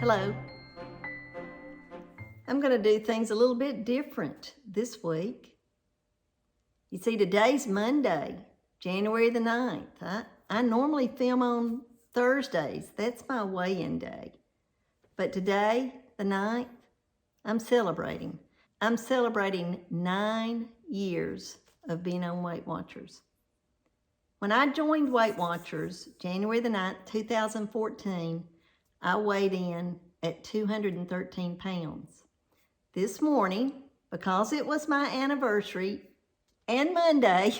Hello. I'm going to do things a little bit different this week. You see, today's Monday, January the 9th. I normally film on Thursdays. That's my weigh-in day. But today, the 9th, I'm celebrating. I'm celebrating 9 years of being on Weight Watchers. When I joined Weight Watchers, January the 9th, 2014, I weighed in at 213 pounds. This morning, because it was my anniversary and Monday,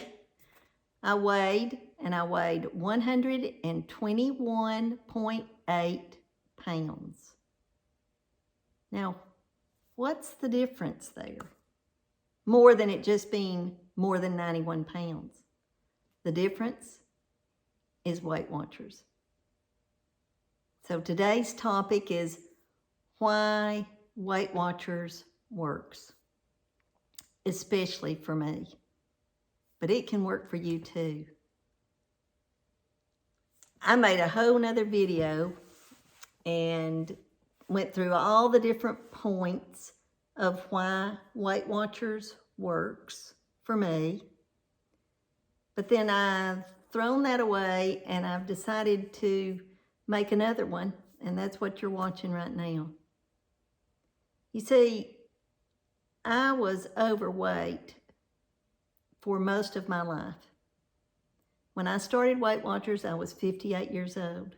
I weighed 121.8 pounds. Now, what's the difference there? More than it just being more than 91 pounds. The difference is Weight Watchers. So today's topic is why Weight Watchers works, especially for me, but it can work for you too. I made a whole nother video and went through all the different points of why Weight Watchers works for me, but then I've thrown that away and I've decided to make another one, and that's what you're watching right now. You see, I was overweight for most of my life. When I started Weight Watchers, I was 58 years old.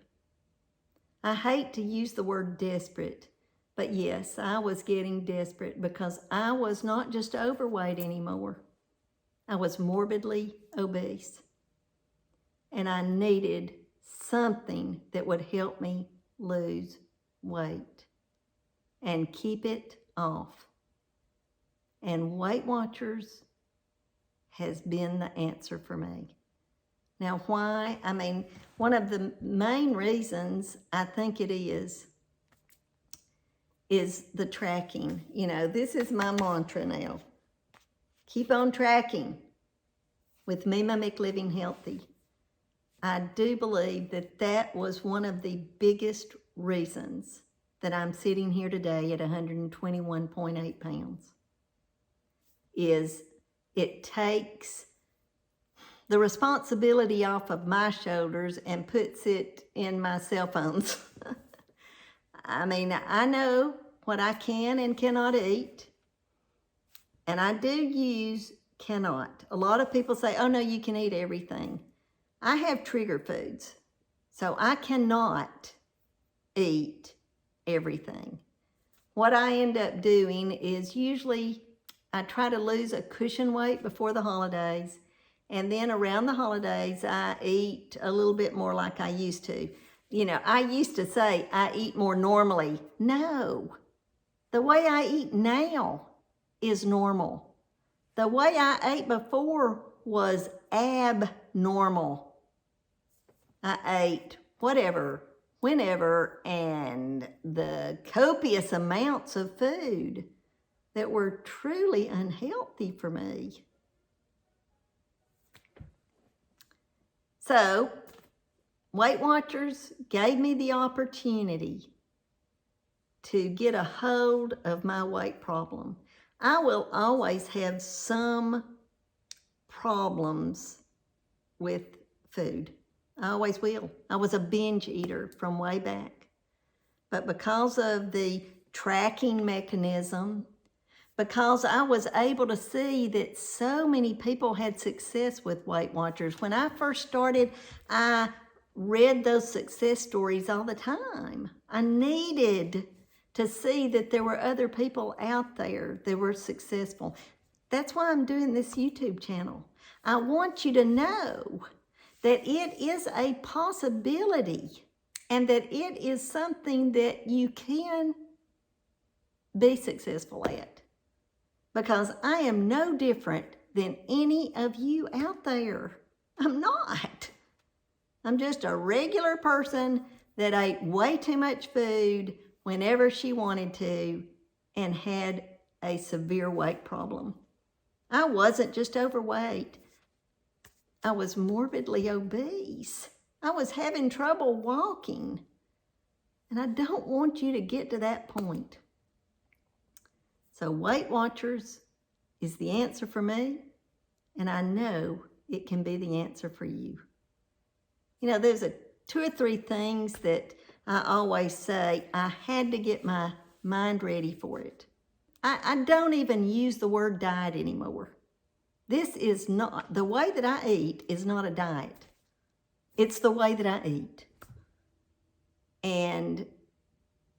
I hate to use the word desperate, but yes, I was getting desperate because I was not just overweight anymore. I was morbidly obese, and I needed something that would help me lose weight and keep it off. And Weight Watchers has been the answer for me. Now, why? I mean, one of the main reasons I think it is the tracking. You know, this is my mantra now. Keep on tracking with Meema Mc Living Healthy. I do believe that that was one of the biggest reasons that I'm sitting here today at 121.8 pounds. Is it takes the responsibility off of my shoulders and puts it in my cell phones. I mean, I know what I can and cannot eat, and I do use cannot. A lot of people say, oh no, you can eat everything. I have trigger foods, so I cannot eat everything. What I end up doing is usually I try to lose a cushion weight before the holidays, and then around the holidays I eat a little bit more like I used to. You know, I used to say I eat more normally. No, the way I eat now is normal. The way I ate before was abnormal. I ate whatever, whenever, and the copious amounts of food that were truly unhealthy for me. So, Weight Watchers gave me the opportunity to get a hold of my weight problem. I will always have some problems with food. I always will. I was a binge eater from way back. But because of the tracking mechanism, because I was able to see that so many people had success with Weight Watchers. When I first started, I read those success stories all the time. I needed to see that there were other people out there that were successful. That's why I'm doing this YouTube channel. I want you to know that it is a possibility and that it is something that you can be successful at. Because I am no different than any of you out there. I'm not. I'm just a regular person that ate way too much food whenever she wanted to and had a severe weight problem. I wasn't just overweight. I was morbidly obese. I was having trouble walking. And I don't want you to get to that point. So Weight Watchers is the answer for me, and I know it can be the answer for you. You know, there's two or three things that I always say I had to get my mind ready for it. I don't even use the word diet anymore. This is not, the way that I eat is not a diet. It's the way that I eat. And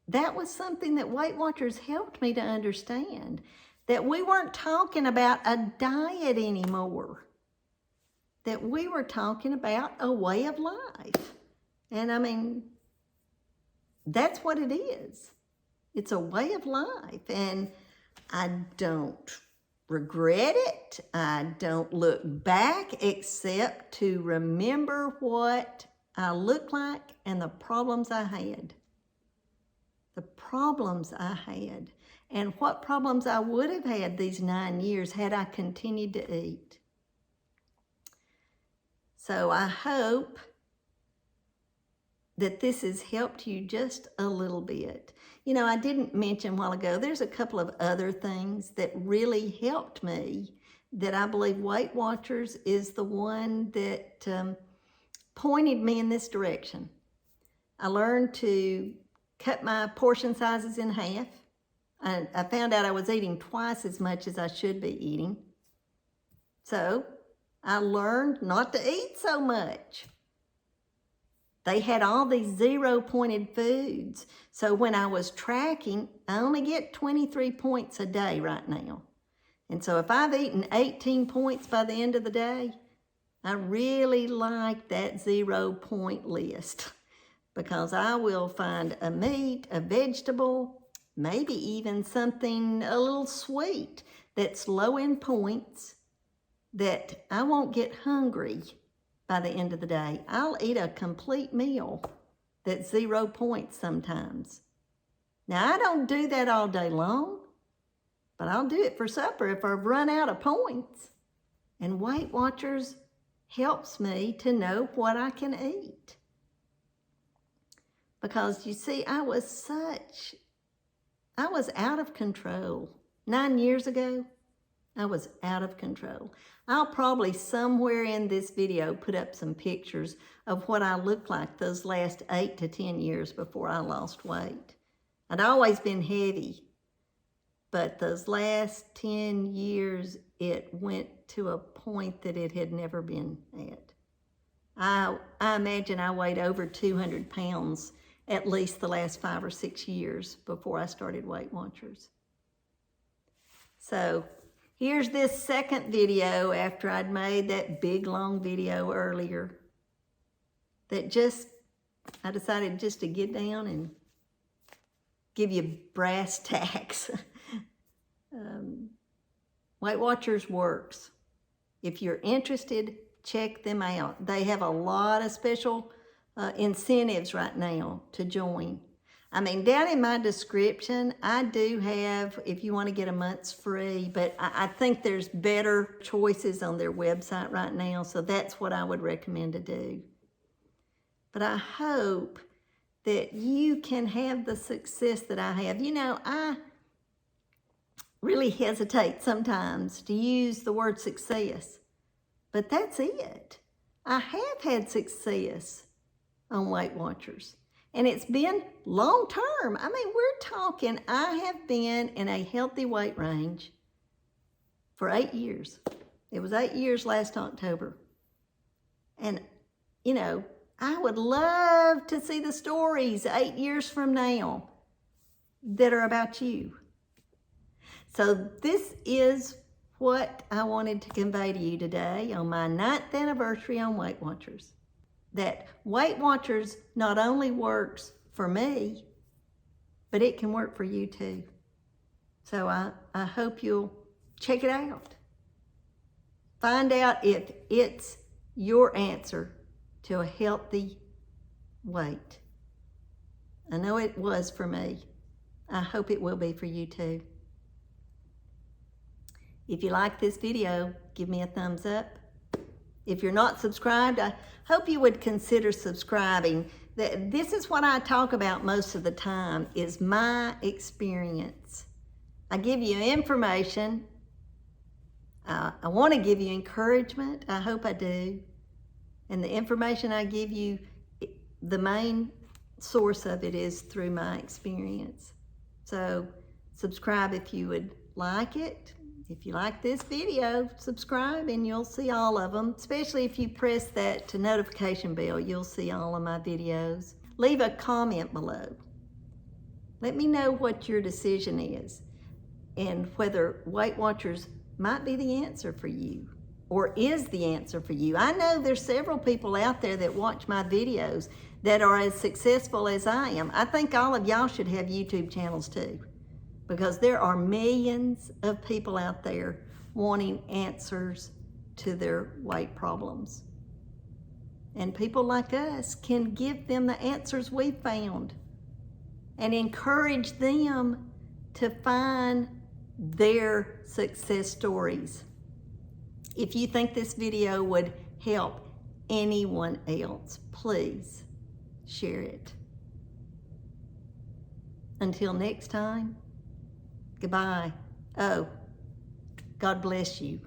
that was something that Weight Watchers helped me to understand, that we weren't talking about a diet anymore, that we were talking about a way of life. And I mean, that's what it is. It's a way of life. And I don't regret it. I don't look back except to remember what I looked like and the problems I had. The problems I had, and what problems I would have had these 9 years had I continued to eat. So I hope that this has helped you just a little bit. You know, I didn't mention a while ago, there's a couple of other things that really helped me that I believe Weight Watchers is the one that pointed me in this direction. I learned to cut my portion sizes in half. I found out I was eating twice as much as I should be eating. So I learned not to eat so much. They had all these zero-pointed foods. So when I was tracking, I only get 23 points a day right now. And so if I've eaten 18 points by the end of the day, I really like that 0-point list, because I will find a meat, a vegetable, maybe even something a little sweet that's low in points, that I won't get hungry by the end of the day. I'll eat a complete meal that's 0 points sometimes. Now, I don't do that all day long, but I'll do it for supper if I've run out of points. And Weight Watchers helps me to know what I can eat. Because you see, I was out of control. 9 years ago, I was out of control. I'll probably somewhere in this video put up some pictures of what I looked like those last 8 to 10 years before I lost weight. I'd always been heavy, but those last 10 years, it went to a point that it had never been at. I imagine I weighed over 200 pounds at least the last 5 or 6 years before I started Weight Watchers. So here's this second video after I'd made that big long video earlier that I decided just to get down and give you brass tacks. Weight Watchers works. If you're interested, check them out. They have a lot of special incentives right now to join. I mean, down in my description, I do have, if you want to get a month's free, but I think there's better choices on their website right now, so that's what I would recommend to do. But I hope that you can have the success that I have. You know, I really hesitate sometimes to use the word success, but that's it. I have had success on Weight Watchers. And it's been long term. I mean, we're talking, I have been in a healthy weight range for 8 years. It was 8 years last October. And, you know, I would love to see the stories 8 years from now that are about you. So this is what I wanted to convey to you today on my 9th anniversary on Weight Watchers. That Weight Watchers not only works for me, but it can work for you too. So I hope you'll check it out. Find out if it's your answer to a healthy weight. I know it was for me. I hope it will be for you too. If you like this video, give me a thumbs up. If you're not subscribed, I hope you would consider subscribing. This is what I talk about most of the time, is my experience. I give you information. I want to give you encouragement. I hope I do. And the information I give you, the main source of it is through my experience. So subscribe if you would like it. If you like this video, subscribe and you'll see all of them. Especially if you press that notification bell, you'll see all of my videos. Leave a comment below. Let me know what your decision is and whether Weight Watchers might be the answer for you or is the answer for you. I know there's several people out there that watch my videos that are as successful as I am. I think all of y'all should have YouTube channels too, because there are millions of people out there wanting answers to their weight problems. And people like us can give them the answers we found and encourage them to find their success stories. If you think this video would help anyone else, please share it. Until next time, goodbye. Oh, God bless you.